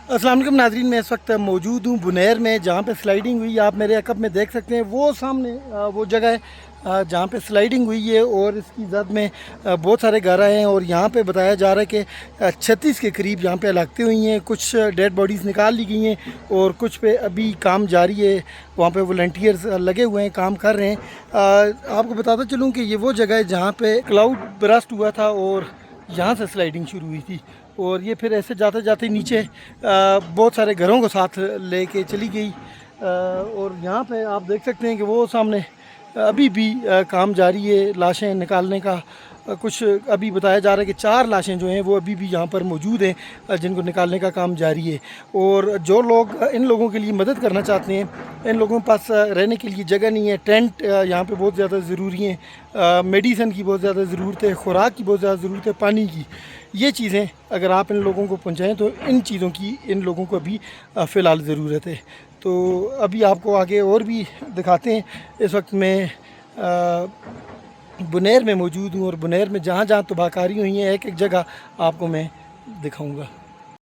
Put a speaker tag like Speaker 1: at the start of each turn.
Speaker 1: अस्सलाम वालेकुम नाज़रीन, मैं इस वक्त मौजूद हूँ बुनैर में, जहाँ पे स्लाइडिंग हुई आप मेरे अकब में देख सकते हैं। वो सामने वो जगह है जहाँ पे स्लाइडिंग हुई है और इसकी जद में बहुत सारे घर आए हैं। और यहाँ पे बताया जा रहा है कि 36 के करीब यहाँ पे हलाकतें हुई हैं। कुछ डेड बॉडीज़ निकाल ली गई हैं और कुछ पे अभी काम जारी है। वहाँ पे वॉलंटियर्स लगे हुए हैं, काम कर रहे हैं। आपको बताता चलूँ कि ये वो जगह है जहाँ पे क्लाउड बरस्ट हुआ था और यहाँ से स्लाइडिंग शुरू हुई थी और ये फिर ऐसे जाते जाते नीचे बहुत सारे घरों को साथ लेके चली गई। और यहाँ पे आप देख सकते हैं कि वो सामने अभी भी काम जारी है लाशें निकालने का। कुछ अभी बताया जा रहा है कि 4 लाशें जो हैं वो अभी भी यहाँ पर मौजूद हैं, जिनको निकालने का काम जारी है। और जो लोग इन लोगों के लिए मदद करना चाहते हैं, इन लोगों के पास रहने के लिए जगह नहीं है, टेंट यहाँ पे बहुत ज़्यादा ज़रूरी हैं, मेडिसन की बहुत ज़्यादा ज़रूरत है, खुराक की बहुत ज़्यादा ज़रूरत है, पानी की। ये चीज़ें अगर आप इन लोगों को पहुँचाएँ तो इन चीज़ों की इन लोगों को अभी फ़िलहाल ज़रूरत है। तो अभी आपको आगे और भी दिखाते हैं। इस वक्त मैं बुनैर में मौजूद हूँ और बुनैर में जहाँ जहाँ तबाहकारियाँ हुई हैं एक एक जगह आपको मैं दिखाऊँगा।